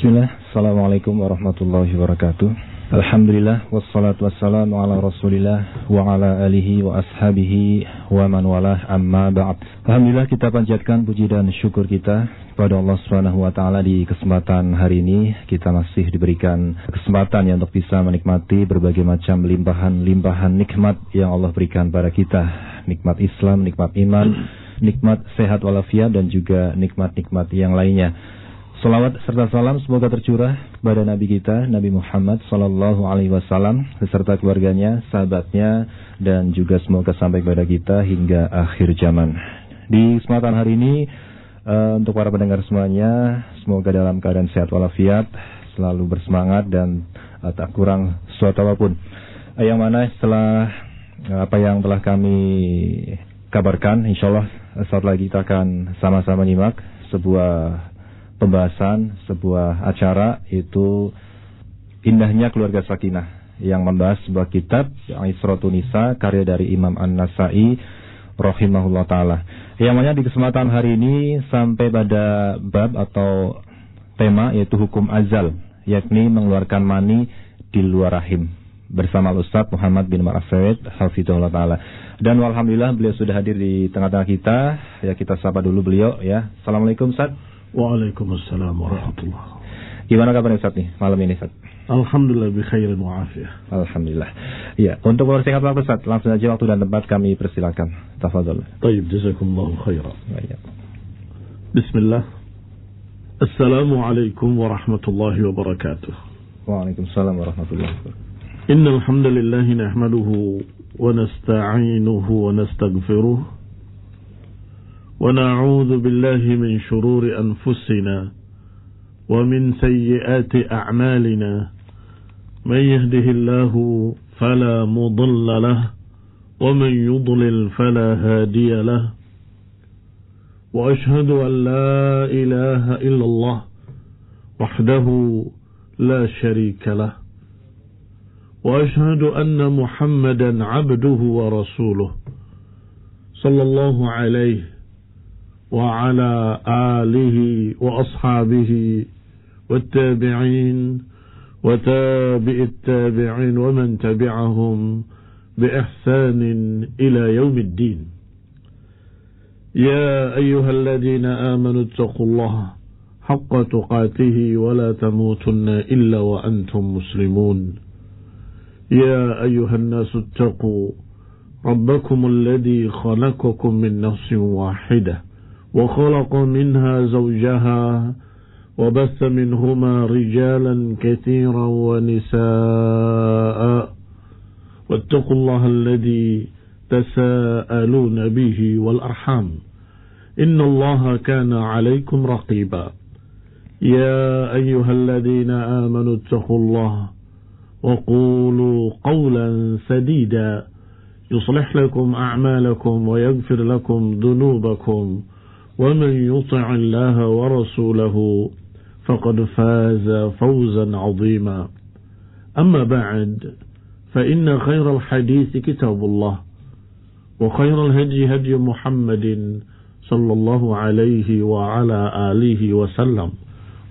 Bismillah, Assalamualaikum warahmatullahi wabarakatuh. Alhamdulillah, wassalatu wassalamu ala rasulillah wa ala alihi wa ashabihi wa man walah, amma ba'd. Alhamdulillah, kita panjatkan puji dan syukur kita kepada Allah Subhanahu wa ta'ala. Di kesempatan hari ini kita masih diberikan kesempatan untuk bisa menikmati berbagai macam limpahan nikmat yang Allah berikan pada kita. Nikmat Islam, nikmat iman, nikmat sehat walafiat, dan juga nikmat-nikmat yang lainnya. Salawat serta salam semoga tercurah kepada Nabi kita, Nabi Muhammad sallallahu alaihi wasallam, beserta keluarganya, sahabatnya, dan juga semoga sampai kepada kita hingga akhir zaman. Di kesempatan hari ini, untuk para pendengar semuanya, semoga dalam keadaan sehat walafiat, selalu bersemangat dan tak kurang suatu apapun. Yang mana setelah apa yang telah kami kabarkan, insyaallah saat lagi kita akan sama-sama nyimak sebuah pembahasan, sebuah acara, itu indahnya keluarga sakinah, yang membahas sebuah kitab Isratun Nisa, karya dari Imam An-Nasa'i rahimahullah ta'ala. Yang mana di kesempatan hari ini sampai pada bab atau tema, yaitu hukum azal, yakni mengeluarkan mani di luar rahim, bersama Ustaz Muhammad bin Ma'afawid hafizahullah ta'ala. Dan alhamdulillah beliau sudah hadir di tengah-tengah kita. Ya, kita sapa dulu beliau ya. Assalamualaikum Ustaz. Waalaikumsalam warahmatullahi. Gimana kabar Ustaz nih malam ini Ustaz? Alhamdulillah bi khairin wa afiyah. Alhamdulillah. Ya, untuk mempersingkat waktu Ustaz, langsung saja waktu dan tempat kami persilakan. Tafadhol. Tayyib, jazakumullahu khairan. Baik. Bismillah. Assalamualaikum warahmatullahi wabarakatuh. Waalaikumsalam warahmatullahi wabarakatuh. Innal hamdalillah nahmaduhu wa nasta'inuhu wa nastaghfiruh. ونعوذ بالله من شرور أنفسنا ومن سيئات أعمالنا من يهده الله فلا مضل له ومن يضلل فلا هادي له وأشهد أن لا إله إلا الله وحده لا شريك له وأشهد أن محمدا عبده ورسوله صلى الله عليه وعلى آله وأصحابه والتابعين وتابع التابعين ومن تبعهم بإحسان إلى يوم الدين. يا أيها الذين آمنوا اتقوا الله حق تقاته ولا تموتن إلا وأنتم مسلمون. يا أيها الناس اتقوا ربكم الذي خلقكم من نفس واحدة وخلق منها زوجها وبث منهما رجالا كثيرا ونساء واتقوا الله الذي تساءلون به والأرحام إن الله كان عليكم رقيبا. يا أيها الذين آمنوا اتقوا الله وقولوا قولا سديدا يصلح لكم أعمالكم ويغفر لكم ذنوبكم ومن يطع الله ورسوله فقد فاز فوزا عظيما. أما بعد فإن خير الحديث كتاب الله وخير الهدي هدي محمد صلى الله عليه وعلى آله وسلم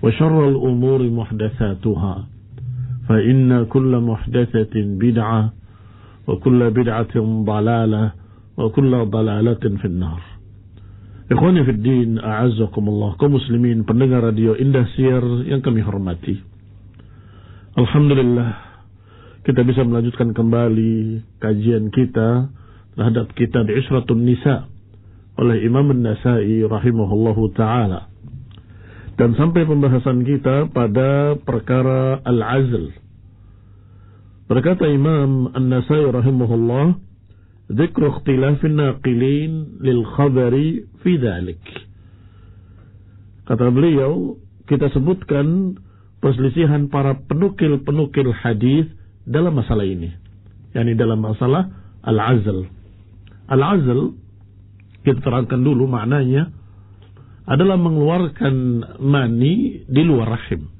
وشر الأمور محدثاتها فإن كل محدثة بدعة وكل بدعة ضلالة وكل ضلالة في النار. Ikhwani fid din, a'azzakumullah, kaum muslimin pendengar radio Indosiar yang kami hormati. Alhamdulillah kita bisa melanjutkan kembali kajian kita terhadap kitab Isratun Nisa oleh Imam An-Nasa'i rahimahullahu ta'ala. Dan sampai pembahasan kita pada perkara al-azl. Berkata Imam An-Nasa'i rahimahullah, Dzikru ikhtilafin naqilin lil khabari fi dzalik. Kata beliau, kita sebutkan perselisihan para penukil-penukil hadis dalam masalah ini, yakni dalam masalah al-azl. Al-azl kita terangkan dulu maknanya adalah mengeluarkan mani di luar rahim.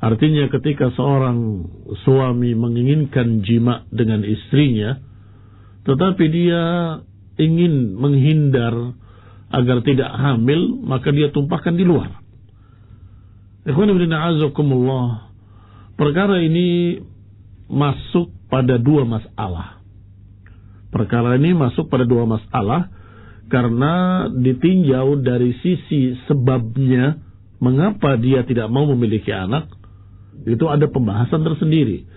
Artinya ketika seorang suami menginginkan jima dengan istrinya, tetapi dia ingin menghindar agar tidak hamil, maka dia tumpahkan di luar. Ikhwan fillah a'azzakumullah, perkara ini masuk pada dua masalah. Perkara ini masuk pada dua masalah karena ditinjau dari sisi sebabnya mengapa dia tidak mau memiliki anak, itu ada pembahasan tersendiri.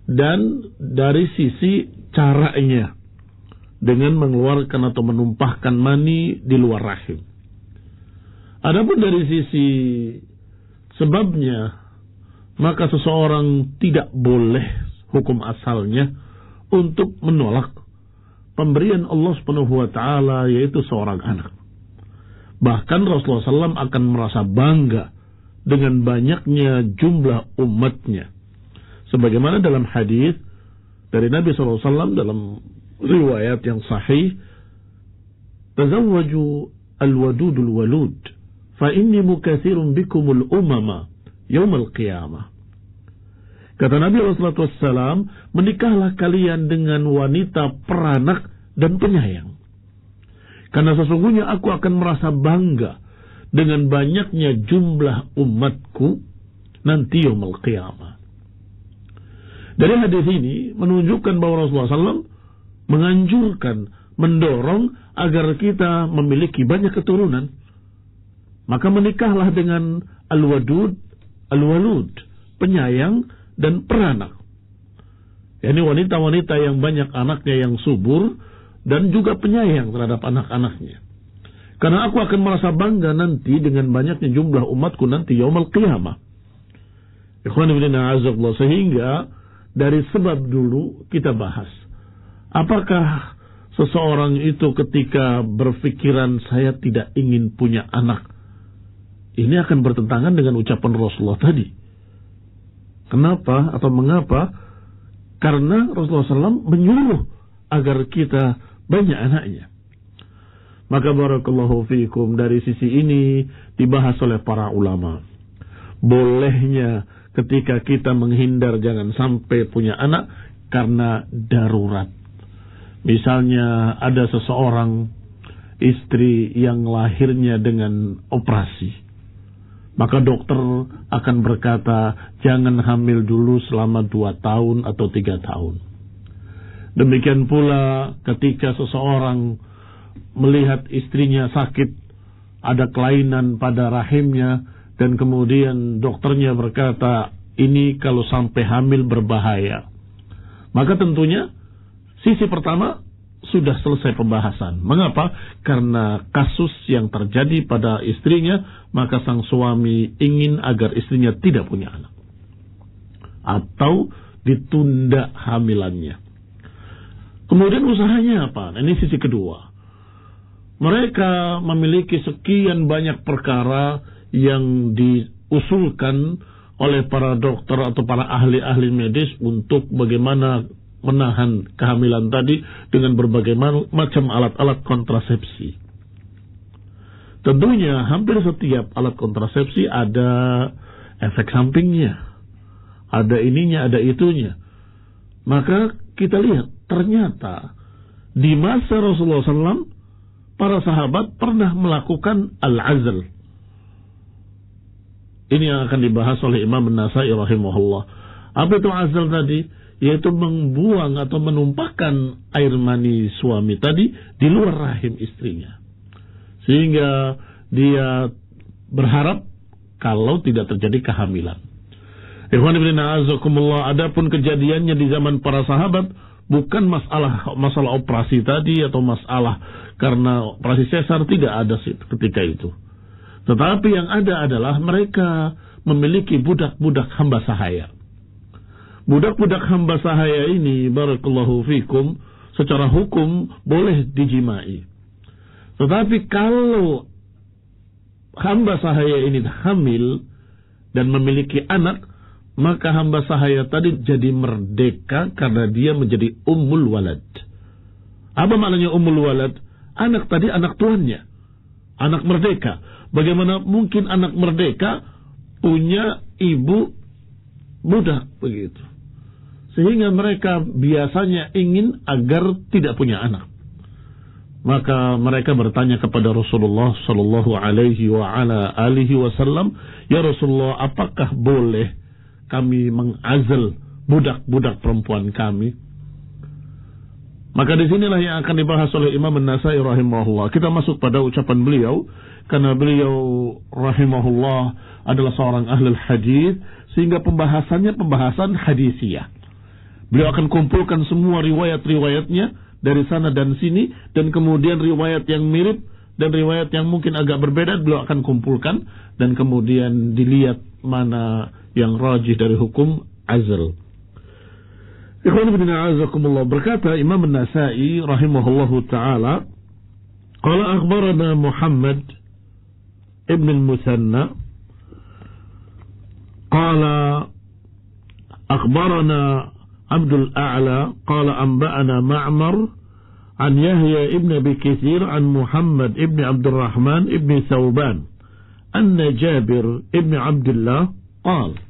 Dan dari sisi caranya dengan mengeluarkan atau menumpahkan mani di luar rahim. Adapun dari sisi sebabnya, maka seseorang tidak boleh hukum asalnya untuk menolak pemberian Allah Subhanahu wa taala, yaitu seorang anak. Bahkan Rasulullah SAW akan merasa bangga dengan banyaknya jumlah umatnya. Sebagaimana dalam hadis dari Nabi SAW dalam riwayat yang sahih, "Tazawwaju al-wadudul walud, fa inni mukatsirun bikumul umama yaumal qiyamah." Kata Nabi SAW, menikahlah kalian dengan wanita peranak dan penyayang. Karena sesungguhnya aku akan merasa bangga dengan banyaknya jumlah umatku nanti yaumul qiyamah. Dari hadis ini menunjukkan bahwa Rasulullah SAW menganjurkan, mendorong agar kita memiliki banyak keturunan. Maka menikahlah dengan al-wadud, al-walud, penyayang dan peranak. Ini wanita-wanita yang banyak anaknya, yang subur dan juga penyayang terhadap anak-anaknya. Karena aku akan merasa bangga nanti dengan banyaknya jumlah umatku nanti yaumul qiyamah. Ikhwan fillah a'azzakumullah, sehingga dari sebab dulu kita bahas, apakah seseorang itu ketika berpikiran saya tidak ingin punya anak, ini akan bertentangan dengan ucapan Rasulullah tadi. Kenapa atau mengapa? Karena Rasulullah SAW menyuruh agar kita banyak anaknya. Maka barakallahu fiikum, dari sisi ini dibahas oleh para ulama. Bolehnya ketika kita menghindar jangan sampai punya anak karena darurat. Misalnya ada seseorang istri yang lahirnya dengan operasi. Maka dokter akan berkata, jangan hamil dulu selama 2 tahun atau 3 tahun. Demikian pula ketika seseorang melihat istrinya sakit, ada kelainan pada rahimnya, dan kemudian dokternya berkata, ini kalau sampai hamil berbahaya. Maka tentunya sisi pertama sudah selesai pembahasan. Mengapa? Karena kasus yang terjadi pada istrinya, maka sang suami ingin agar istrinya tidak punya anak. Atau ditunda hamilannya. Kemudian usahanya apa? Nah, ini sisi kedua. Mereka memiliki sekian banyak perkara yang diusulkan oleh para dokter atau para ahli-ahli medis untuk bagaimana menahan kehamilan tadi dengan berbagai macam alat-alat kontrasepsi. Tentunya hampir setiap alat kontrasepsi ada efek sampingnya. Ada ininya, ada itunya. Maka kita lihat, ternyata di masa Rasulullah SAW, para sahabat pernah melakukan al-azl. Ini yang akan dibahas oleh Imam An-Nasai rahimahullah. Apa itu azl tadi? Yaitu membuang atau menumpahkan air mani suami tadi di luar rahim istrinya. Sehingga dia berharap kalau tidak terjadi kehamilan. Ikhwan fillah a'azzakumullah, adapun kejadiannya di zaman para sahabat bukan masalah operasi tadi atau masalah karena operasi sesar, tidak ada ketika itu. Tetapi yang ada adalah mereka memiliki budak-budak hamba sahaya. Budak-budak hamba sahaya ini, barakallahu fikum, secara hukum boleh dijimai. Tetapi kalau hamba sahaya ini hamil dan memiliki anak, maka hamba sahaya tadi jadi merdeka karena dia menjadi ummul walad. Apa maknanya ummul walad? Anak tadi anak tuannya. Anak merdeka. Bagaimana mungkin anak merdeka punya ibu budak begitu? Sehingga mereka biasanya ingin agar tidak punya anak. Maka mereka bertanya kepada Rasulullah sallallahu alaihi wa ala alihi wasallam, "Ya Rasulullah, apakah boleh kami mengazal budak-budak perempuan kami?" Maka disinilah yang akan dibahas oleh Imam An-Nasai rahimahullah. Kita masuk pada ucapan beliau, karena beliau rahimahullah adalah seorang ahlul hadis, sehingga pembahasannya pembahasan hadisiyah. Beliau akan kumpulkan semua riwayat-riwayatnya dari sana dan sini, dan kemudian riwayat yang mirip dan riwayat yang mungkin agak berbeda beliau akan kumpulkan, dan kemudian dilihat mana yang rajih dari hukum azal. Ikhwan fillah a'azakumullah, berkata Imam An-Nasai rahimahullahu taala, qala akhbarana Muhammad ibn al-Musanna qala akhbarana Abdul A'la qala anba'ana Ma'mar an Yahya ibn Abi Katsir an Muhammad ibn Abdurrahman ibn Thawban anna Jabir ibn Abdullah qala.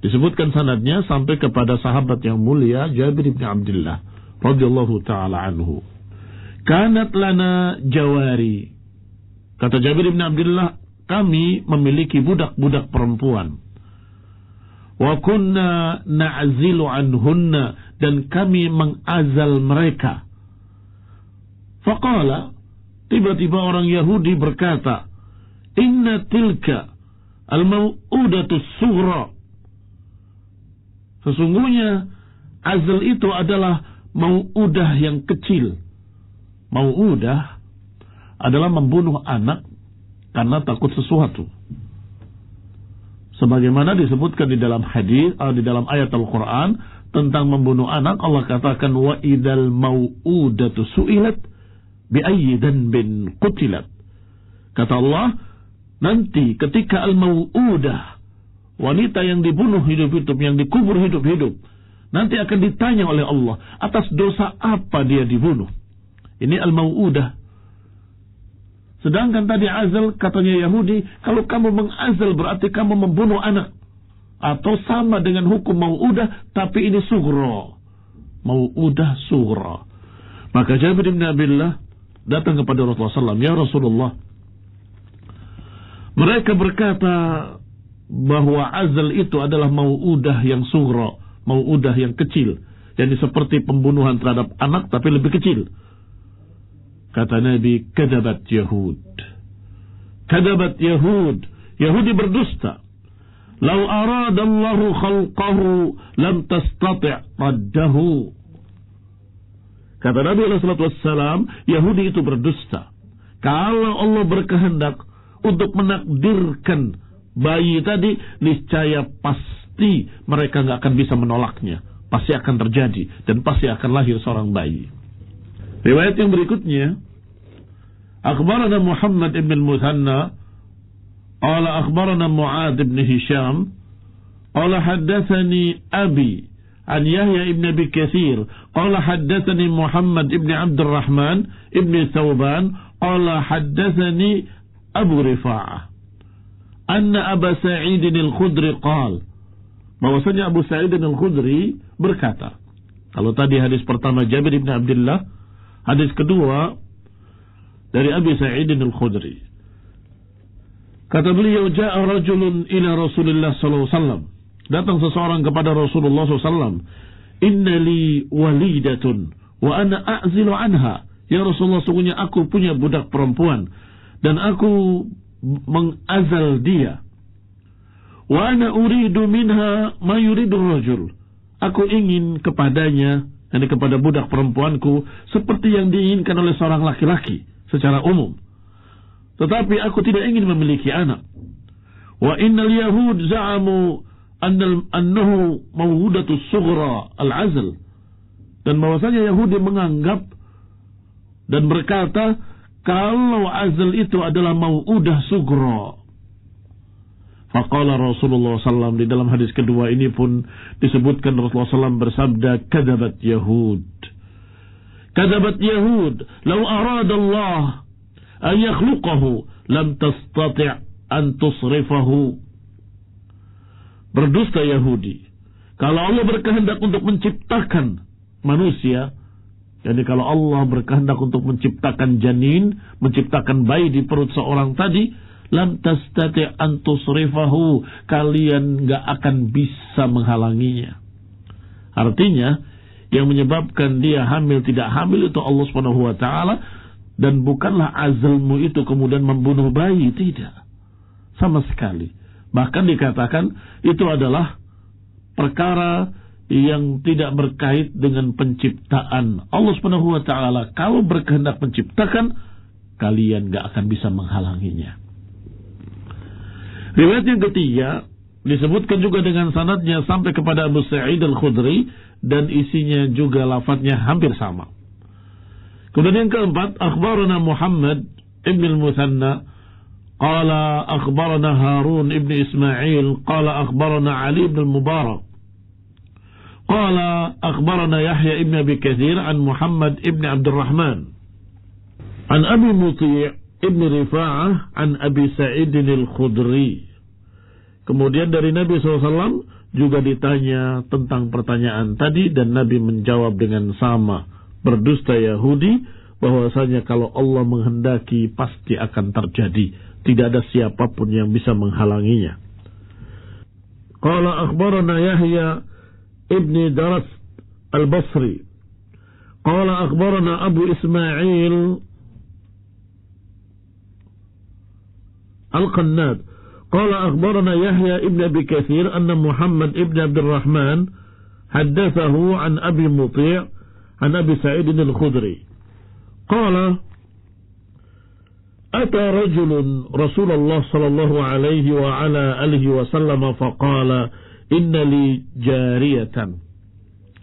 Disebutkan sanadnya sampai kepada sahabat yang mulia Jabir ibn Abdullah radhiyallahu taala anhu. Kanat lana jawari. Kata Jabir ibn Abdullah, kami memiliki budak-budak perempuan. Wa kunna na'zilu anhunna, dan kami mengazal mereka. Faqala, tiba-tiba orang Yahudi berkata, inna tilka al-mau'udatu sughra. Sesungguhnya azal itu adalah mau'udah yang kecil. Mau'udah adalah membunuh anak karena takut sesuatu. Sebagaimana disebutkan di dalam hadis, di dalam ayat Al-Quran tentang membunuh anak, Allah katakan wa idal mau'udatu su'ilat bi'ayyi dhanbin qutilat. Kata Allah, nanti ketika al-mau'udah, wanita yang dibunuh hidup-hidup, yang dikubur hidup-hidup, nanti akan ditanya oleh Allah atas dosa apa dia dibunuh. Ini al-mau'udah. Sedangkan tadi azal, katanya Yahudi, kalau kamu mengazal berarti kamu membunuh anak. Atau sama dengan hukum mau'udah, tapi ini sughra. Mau'udah sughra. Maka Jabir bin Abdullah datang kepada Rasulullah SAW. Ya Rasulullah, mereka berkata bahwa azal itu adalah mau'udah yang sughra, mau'udah yang kecil. Jadi seperti pembunuhan terhadap anak, tapi lebih kecil. Kata Nabi, kadabat Yahud. Kadabat Yahud. Yahudi berdusta. Lau aradallahu khalqahu lam tastati' raddahu. Kata Nabi SAW, Yahudi itu berdusta. Kalau Allah berkehendak untuk menakdirkan bayi tadi, niscaya pasti mereka nggak akan bisa menolaknya. Pasti akan terjadi dan pasti akan lahir seorang bayi. Riwayat yang berikutnya, akhbarana Muhammad ibn al-Muthanna qala akhbarana Mu'ad ibn Hisham qala haddatsani abi an Yahya ibn Abi Katsir qala haddatsani Muhammad ibn Abdurrahman ibn Thawban qala haddatsani Abu Rifa'ah anna Aba Sa'id al-Khudri qala, bahwasanya Abu Sa'id al-Khudri berkata. Kalau tadi hadis pertama Jabir ibn Abdullah, hadis kedua dari Abi Sa'id al-Khudri. Kata beliau, ja'a rajulun ila Rasulullah sallallahu alaihi wasallam. Datang seseorang kepada Rasulullah sallallahu alaihi wasallam. Inna li walidatun wa ana a'zilu anha. Ya Rasulullah, sungguhnya aku punya budak perempuan dan aku mengazal dia. Wa ana uridu minha ma yuridu rajul. Aku ingin kepadanya, yakni kepada budak perempuanku, seperti yang diinginkan oleh seorang laki-laki secara umum. Tetapi aku tidak ingin memiliki anak. Wa innal yahud za'amu annahu mawhudatu sughra al-azl. Dan bahwasanya Yahudi menganggap dan berkata kalau azl itu adalah mau'udah sughra. Faqala Rasulullah SAW, di dalam hadis kedua ini pun disebutkan Rasulullah SAW bersabda, kadabat Yahud. Kadabat Yahud, lau arada Allah an yakhluqahu lam tastati' an tusrifahu. Berdusta Yahudi. Kalau Allah berkehendak untuk menciptakan manusia, Jadi kalau Allah berkehendak untuk menciptakan janin, menciptakan bayi di perut seorang tadi, lam tastati' an tusrifahu, kalian gak akan bisa menghalanginya. Artinya, yang menyebabkan dia hamil tidak hamil itu Allah Subhanahu wa taala, dan bukanlah azalmu itu kemudian membunuh bayi, tidak. Sama sekali. Bahkan dikatakan itu adalah perkara yang tidak berkait dengan penciptaan. Allah Subhanahu wa taala kalau berkehendak menciptakan, kalian gak akan bisa menghalanginya. Riwayat yang ketiga disebutkan juga dengan sanadnya sampai kepada Abu Sa'id Al-Khudri, dan isinya juga lafadznya hampir sama. Kemudian yang keempat, akhbarana Muhammad ibn al-Muthanna qala akhbarana Harun ibn Ismail qala akhbarana Ali ibn al-Mubarak qala akhbarana Yahya ibn Abi Kathir an Muhammad ibn Abdurrahman an Abi Muti' ibn Rifa'ah an Abi Sa'id al-Khudri. Kemudian dari Nabi SAW juga ditanya tentang pertanyaan tadi, dan Nabi menjawab dengan sama. Berdusta Yahudi, bahwasanya kalau Allah menghendaki pasti akan terjadi. Tidak ada siapapun yang bisa menghalanginya. Qala akhbarana Yahya ibn Daras al-Basri. Qala akhbarana Abu Ismail al-Qannad. Qala akhbarana Yahya ibn Abi Kathir anna Muhammad ibn Abdurrahman haddathahu an Abi Muti' an Abi Sa'id al-Khudri. Qala ata rajulun Rasulullah sallallahu alaihi wa ala alihi wa sallam faqala inna li jariyatan.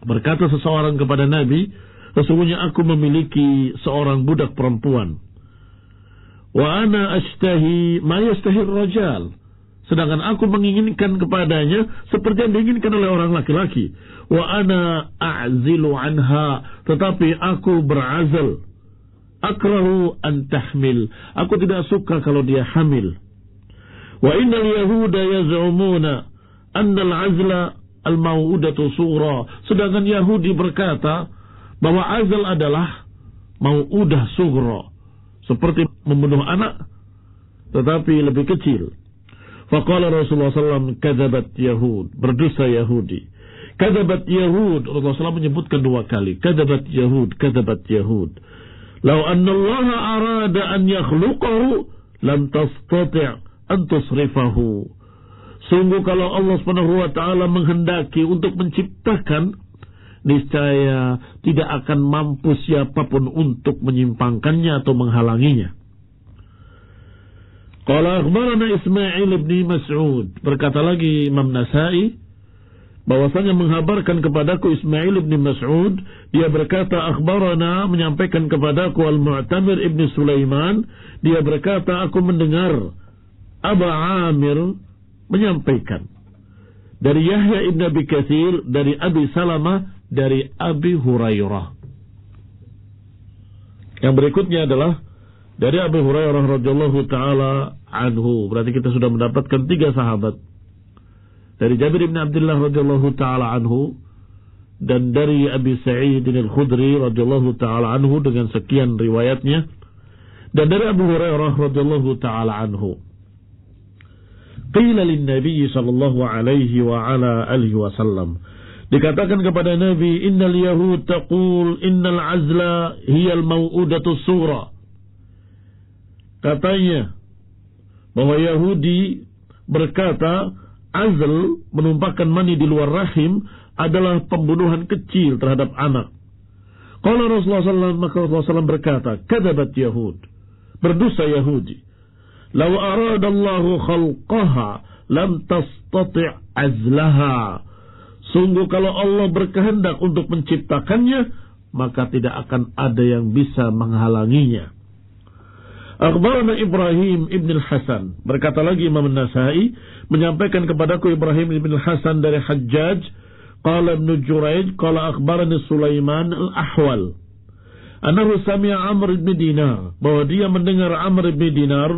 Berkata seseorang kepada Nabi, sesungguhnya aku memiliki seorang budak perempuan. Wa ana ashtahi ma yastahi ar-rajal. Sedangkan aku menginginkan kepadanya seperti yang diinginkan oleh orang laki-laki. Wa ana a'zilu anha, tetapi aku berazal. Akrahu an tahmil, aku tidak suka kalau dia hamil. Wa innal yahuda yaz'umuna anna al-'azla al-maw'udatu sughra. Sedangkan Yahudi berkata bahwa azal adalah maw'udah sughra, seperti membunuh anak tetapi lebih kecil. Faqala Rasulullah SAW, kadzabat Yahud, berdusta Yahudi. Kadzabat Yahud, Rasulullah SAW menyebutkan 2 kali. Kadzabat Yahud, kadzabat Yahud. Lau anna Allah arada an yakhluqahu lam tastati' an tusrifahu. Sungguh kalau Allah Subhanahu wa taala menghendaki untuk menciptakan, niscaya tidak akan mampu siapapun untuk menyimpangkannya atau menghalanginya. Qala akhbarana Ismail bin Mas'ud, berkata lagi Imam Nasa'i bahwasanya menghabarkan kepadaku Ismail bin Mas'ud, dia berkata akhbarana, menyampaikan kepadaku Al-Mu'tamir ibn Sulaiman, dia berkata aku mendengar Aba Amir menyampaikan dari Yahya ibn Abi Kathir, dari Abi Salamah, dari Abi Hurairah. Yang berikutnya adalah dari Abu Hurairah radhiyallahu taala anhu. Berarti kita sudah mendapatkan 3 sahabat. Dari Jabir bin Abdullah radhiyallahu taala anhu, dan dari Abi Sa'id al-Khudri radhiyallahu taala anhu dengan sekian riwayatnya, dan dari Abu Hurairah radhiyallahu taala anhu. Qila lin-nabi sallallahu alaihi wa ala alihi wasallam, dikatakan kepada Nabi, innal yahud taqul innal azla hiya al-maw'udatu sughra. Katanya bahwa Yahudi berkata azl, menumpahkan mani di luar rahim, adalah pembunuhan kecil terhadap anak. Qala Rasulullah SAW, maka Rasulullah SAW berkata, kadzabat Yahud, berdusta Yahudi. Law aradallahu khalqaha lam tastati' azlaha. Sungguh kalau Allah berkehendak untuk menciptakannya, maka tidak akan ada yang bisa menghalanginya. Akhbarana Ibrahim ibn al-Hasan, berkata lagi Imam Nasa'i, menyampaikan kepadaku Ibrahim ibn al-Hasan dari Hajjaj, qala Ibn Jurayj, qala akhbarani Sulaiman al-Ahwal, annahu sami'a Amr ibn Dinar, bahwa dia mendengar Amr ibn Dinar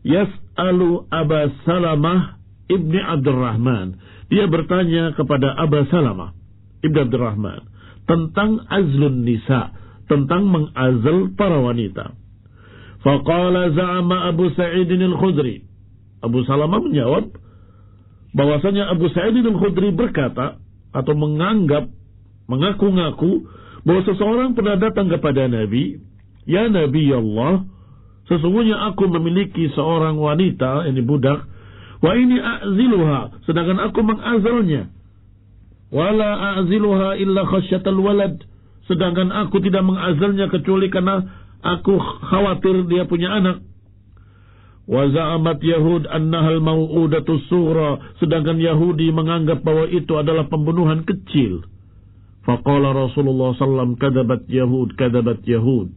yas'alu Aba Salamah ibn Abdurrahman, dia bertanya kepada Aba Salamah ibn Abdurrahman tentang azlun nisa, tentang mengazal para wanita. Faqala za'ama Abu Sa'id al-Khudri. Abu Salamah menjawab bahwasanya Abu Sa'id al-Khudri berkata atau mengaku-ngaku bahwa seseorang pernah datang kepada Nabi, "Ya Nabi Allah, sesungguhnya aku memiliki seorang wanita, ini budak, wa ini a'ziluha, sedangkan aku mengazalnya. Wala a'ziluha illa khasyatal walad, sedangkan aku tidak mengazalnya kecuali karena aku khawatir dia punya anak. Wa za'amat Yahud annahal mau'udatus sughra, sedangkan Yahudi menganggap bahwa itu adalah pembunuhan kecil. Faqala Rasulullah sallallahu kadabat Yahud.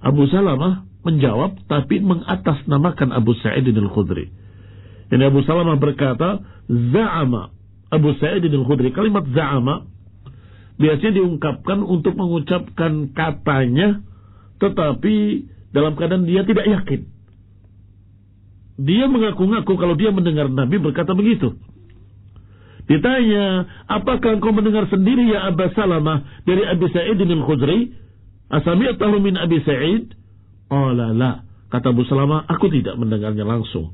Abu Salamah menjawab tapi mengatasnamakan Abu Sa'id al-Khudri. Jadi Abu Salamah berkata, za'ama Abu Sa'id al-Khudri. Kalimat za'ama biasanya diungkapkan untuk mengucapkan katanya, tetapi dalam keadaan dia tidak yakin. Dia mengaku-ngaku kalau dia mendengar Nabi berkata begitu. Ditanya, apakah engkau mendengar sendiri ya Abu Salamah dari Abu Sa'id al-Khudri? Asami'tahu min Abi Sa'id? Qala la. Kata Abu Salamah, aku tidak mendengarnya langsung.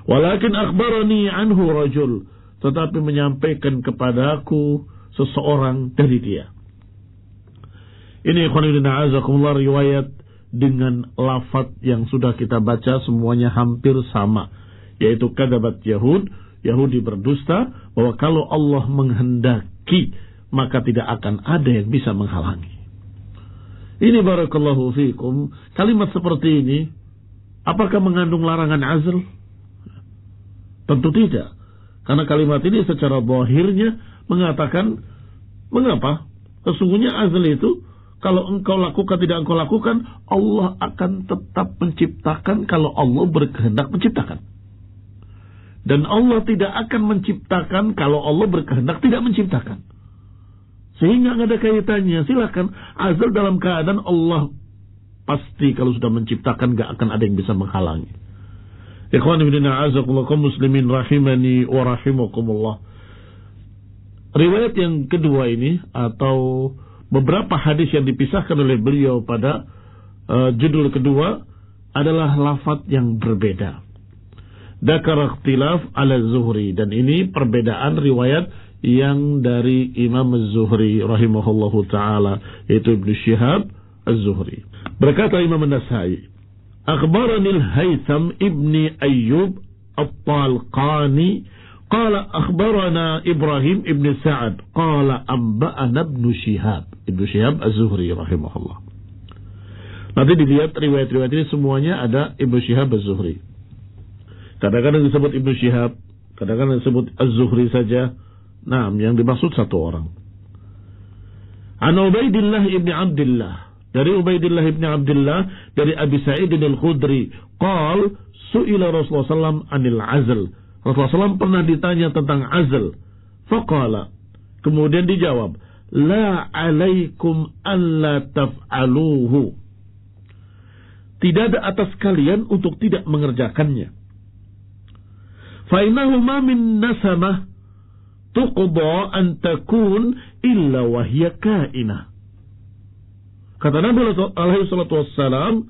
Walakin akhbarani anhu rajul. Tetapi menyampaikan kepadaku seseorang dari dia. Ini ikhwanillah azakumullah riwayat dengan lafaz yang sudah kita baca semuanya hampir sama. Yaitu kadabat Yahud. Yahudi berdusta bahwa kalau Allah menghendaki maka tidak akan ada yang bisa menghalangi. Ini barakallahu fikum, kalimat seperti ini apakah mengandung larangan azl? Tentu tidak. Karena kalimat ini secara zahirnya mengatakan mengapa? Sesungguhnya azl itu kalau engkau lakukan tidak engkau lakukan, Allah akan tetap menciptakan kalau Allah berkehendak menciptakan. Dan Allah tidak akan menciptakan kalau Allah berkehendak tidak menciptakan. Sehingga nggak ada kaitannya. Silakan azal dalam keadaan Allah pasti kalau sudah menciptakan nggak akan ada yang bisa menghalangi. Ikhwan fillah a'azakumullah muslimin rahimani wa rahimakumullah. Riwayat yang kedua ini atau beberapa hadis yang dipisahkan oleh beliau pada judul kedua adalah lafaz yang berbeda. Dzakar ikhtilaf ala Zuhri, dan ini perbedaan riwayat yang dari Imam Az-Zuhri rahimahullahu taala, yaitu Ibnu Syihab Az-Zuhri. Berkata Imam An-Nasai, akhbarani Al-Haytham ibni Ayyub At-Talqani qala akhbarana Ibrahim ibn Sa'ad qala anba'ana Ibnu Syihab. Ibnu Syihab Az-Zuhri rahimahullah. Nanti dilihat riwayat-riwayat ini semuanya ada Ibnu Syihab Az-Zuhri. Kadang-kadang disebut Ibnu Syihab, kadang-kadang disebut Az-Zuhri saja. Nah, yang dimaksud satu orang. An Ubaidillah ibn Abdullah, dari Ubaidillah ibn Abdullah dari Abi Sa'id al-Khudri, qal su'ila Rasulullah sallallahu anil azl. Rasulullah sallallahu pernah ditanya tentang azl. Faqala, kemudian dijawab, la alaikum alla taf'aluhu. Tidak ada atas kalian untuk tidak mengerjakannya. Fa innahu ma min nasamah tuqda an takun illa wa hiya kainah. Kata Nabi alaihi salatu wassalam,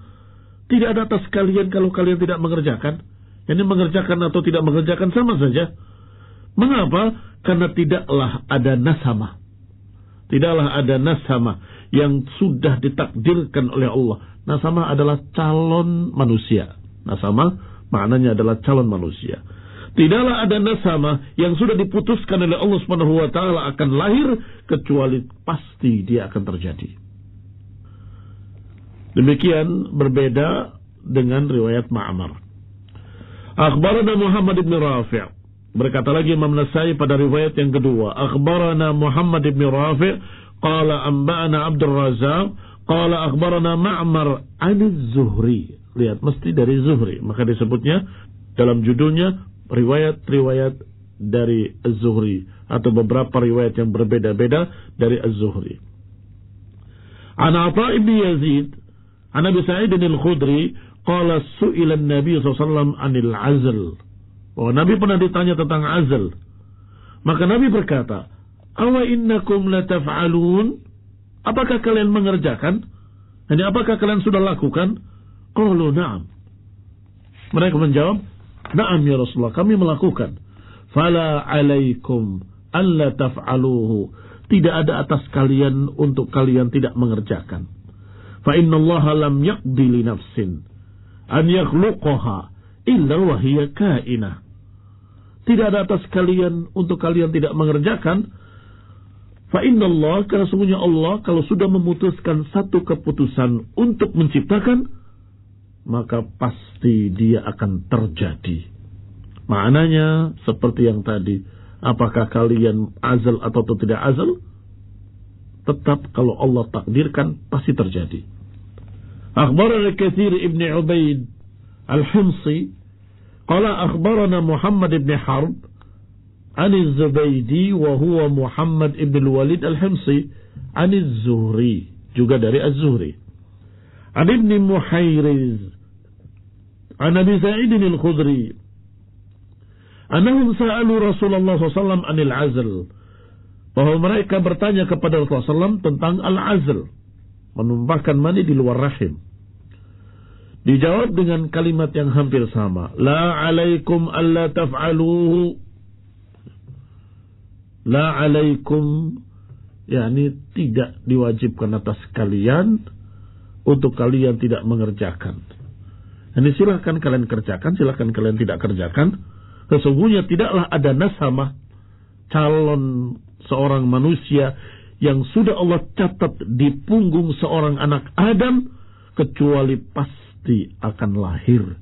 tidak ada atas kalian kalau kalian tidak mengerjakan. Ini mengerjakan atau tidak mengerjakan sama saja. Mengapa? Karena tidaklah ada nasamah. Tidaklah ada nasamah yang sudah ditakdirkan oleh Allah. Nasamah adalah calon manusia. Nasamah maknanya adalah calon manusia. Tidaklah ada nasamah yang sudah diputuskan oleh Allah Subhanahu wa taala akan lahir kecuali pasti dia akan terjadi. Demikian berbeda dengan riwayat Ma'mar. Akhbarana Muhammad ibn Rafi'. Berkata lagi Imam Nasai pada riwayat yang kedua, akhbarana Muhammad ibn Rafi' qala anba'ana Abdul Razzaq qala akhbarana Ma'mar 'an Az-Zuhri. Lihat, mesti dari Zuhri, maka disebutnya dalam judulnya riwayat-riwayat dari Az-Zuhri atau beberapa riwayat yang berbeda-beda dari Az-Zuhri. An Atha ibn Yazid an Abi Sa'id al-Khudri qala su'ila an-nabiy sallallahu alaihi wasallam 'anil 'azl. Bahwa Nabi pernah ditanya tentang azl. Maka Nabi berkata, Awa innakum lataf'alun? Apakah kalian mengerjakan? Yani apakah kalian sudah lakukan? Qalu na'am. Mereka menjawab, na'am ya Rasulullah, kami melakukan. Fala alaikum alla taf'aluhu. Tidak ada atas kalian untuk kalian tidak mengerjakan. Fa innallaha lam yaqdi li nafsin an yakhluqaha illa wa hiya kainah. Tidak ada atas kalian untuk kalian tidak mengerjakan. Fa innallah, karena sungguhnya Allah kalau sudah memutuskan satu keputusan untuk menciptakan, maka pasti dia akan terjadi. Maknanya seperti yang tadi, apakah kalian azal atau tidak azal, tetap kalau Allah takdirkan pasti terjadi. Akhbarana Katsir ibn Ubaid al-Himsi qala akhbarana Muhammad ibn Harb an az-Zubaydi wa huwa Muhammad ibn al-Walid al-Himsi an az-Zuhri, juga dari az-Zuhri, an ibn Muhayriz an Abi Sa'id al-Khudri annahum sa'alu Rasulullah SAW anil azl, bahwa mereka bertanya kepada Rasulullah SAW tentang al-azl, menumpahkan mani di luar rahim. Dijawab dengan kalimat yang hampir sama, la alaikum alla taf'aluhu. La alaikum, yakni tidak diwajibkan atas kalian untuk kalian tidak mengerjakan. Ini silahkan kalian kerjakan, silahkan kalian tidak kerjakan. Sesungguhnya tidaklah ada nasamah calon seorang manusia yang sudah Allah catat di punggung seorang anak Adam, kecuali pasti akan lahir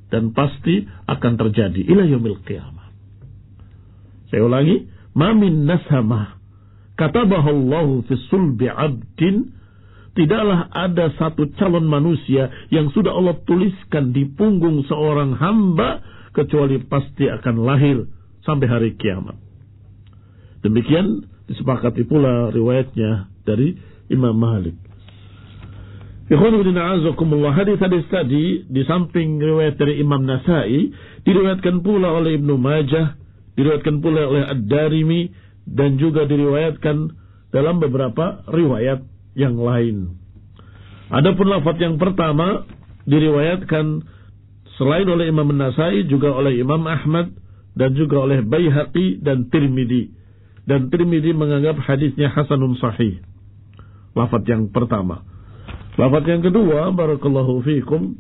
dan pasti akan terjadi ila yaumil qiyamah. Saya ulangi, ma min nasamah katabahallahu fi sulbi 'abdin, tidaklah ada satu calon manusia yang sudah Allah tuliskan di punggung seorang hamba, kecuali pasti akan lahir sampai hari kiamat. Demikian disepakati pula riwayatnya dari Imam Malik. Hadis tadi di samping riwayat dari Imam Nasai, diriwayatkan pula oleh Ibnu Majah, diriwayatkan pula oleh Ad-Darimi, dan juga diriwayatkan dalam beberapa riwayat yang lain. Adapun lafaz yang pertama diriwayatkan selain oleh Imam Nasai juga oleh Imam Ahmad dan juga oleh Baihaqi dan Tirmidzi. Dan Tirmidzi menganggap hadisnya hasanun sahih. Lafaz yang pertama. Lafaz yang kedua, barakallahu fiikum,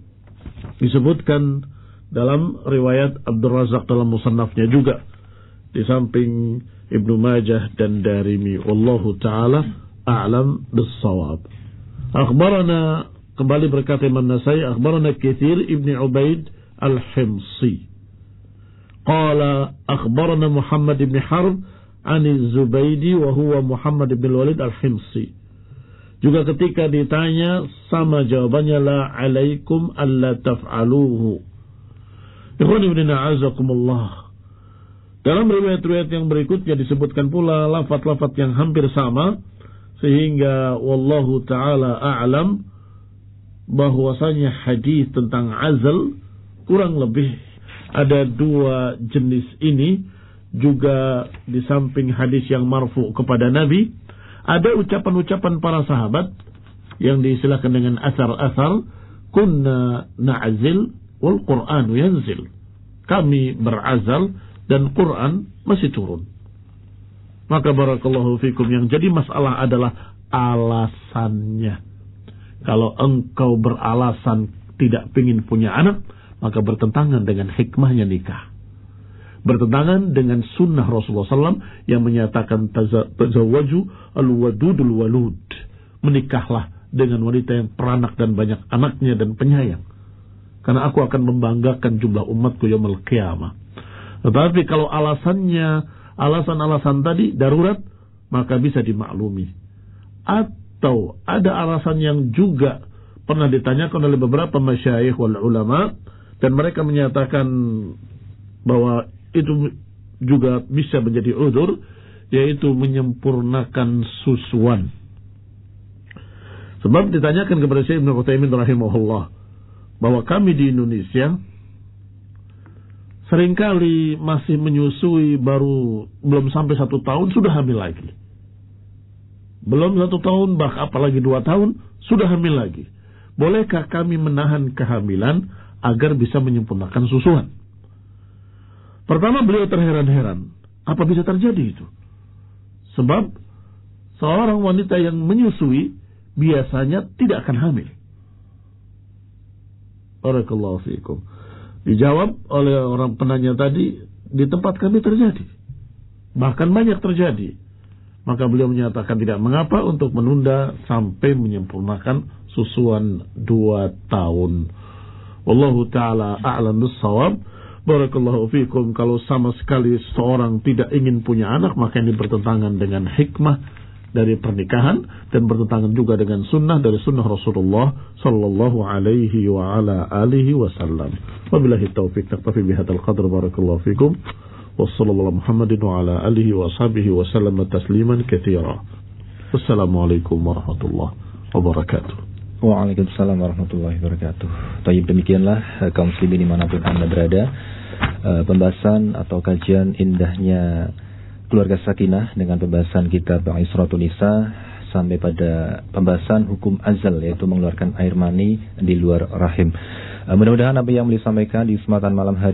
disebutkan dalam riwayat Abdul Razak dalam musannafnya juga, di samping Ibnu Majah dan Darimi. Wallahu ta'ala a'lam bis-shawab. Akhbarana, kembali berkata Imam Nasai, akhbarana Katsir ibn Ubaid al-Himsi qala akhbarana Muhammad ibn Harb an az-Zubaydi wa huwa Muhammad ibn al-Walid al-Himsi. Juga ketika ditanya sama jawabannya, la alaikum alla taf'aluhu. Ikhwan ibn a'azakumullah. Dalam riwayat-riwayat yang berikutnya disebutkan pula lafaz-lafaz yang hampir sama, sehingga wallahu ta'ala a'lam bahwasanya hadis tentang azal kurang lebih ada dua jenis ini. Juga di samping hadis yang marfu kepada Nabi, ada ucapan-ucapan para sahabat yang diistilahkan dengan asar-asar, kunna na'zil wal Qur'anu yanzil. Kami berazal dan Quran masih turun. Maka barakallahu fikum, yang jadi masalah adalah alasannya. Kalau engkau beralasan tidak ingin punya anak, maka bertentangan dengan hikmahnya nikah. Bertentangan dengan sunnah Rasulullah SAW yang menyatakan tazawwaju al-wadudul walud. Menikahlah dengan wanita yang peranak dan banyak anaknya dan penyayang. Karena aku akan membanggakan jumlah umatku yaumul qiyamah. Tetapi kalau alasannya alasan-alasan tadi darurat, maka bisa dimaklumi. Atau ada alasan yang juga pernah ditanyakan oleh beberapa masyayikh wal ulama, dan mereka menyatakan bahwa itu juga bisa menjadi udzur, yaitu menyempurnakan susuan. Sebab ditanyakan kepada Syekh Ibnu Utsaimin rahimahullah, bahwa kami di Indonesia seringkali masih menyusui baru belum sampai 1 tahun sudah hamil lagi. Belum 1 tahun, bahkan apalagi 2 tahun, sudah hamil lagi. Bolehkah kami menahan kehamilan agar bisa menyempurnakan susuan? Pertama, beliau terheran-heran. Apa bisa terjadi itu? Sebab seorang wanita yang menyusui biasanya tidak akan hamil. Barakallahu fiikum. Dijawab oleh orang penanya tadi, di tempat kami terjadi. Bahkan banyak terjadi. Maka beliau menyatakan tidak mengapa untuk menunda sampai menyempurnakan susuan 2 tahun. Wallahu ta'ala a'lam bis-shawab. Barakallahu fiikum. Kalau sama sekali seorang tidak ingin punya anak, maka ini bertentangan dengan hikmah dari pernikahan dan bertentangan juga dengan sunnah dari sunnah Rasulullah sallallahu alaihi wa ala alihi wasallam. Wabillahi taufiq. Naktafi bihadzal qadr. Barakallahu fiikum. Wassallallahu Muhammadin wa ala alihi wa ashabihi wa sallam tasliman katsira. Wassalamualaikum warahmatullahi wabarakatuh. Waalaikumsalam warahmatullahi wabarakatuh. Tayyib, demikianlah kaum muslimin dimanapun Anda berada, pembahasan atau kajian indahnya keluarga sakinah dengan pembahasan kitab Isratun Nisa sampai pada pembahasan hukum azal, yaitu mengeluarkan air mani di luar rahim. Mudah-mudahan apa yang beliau sampaikan di kesempatan malam hari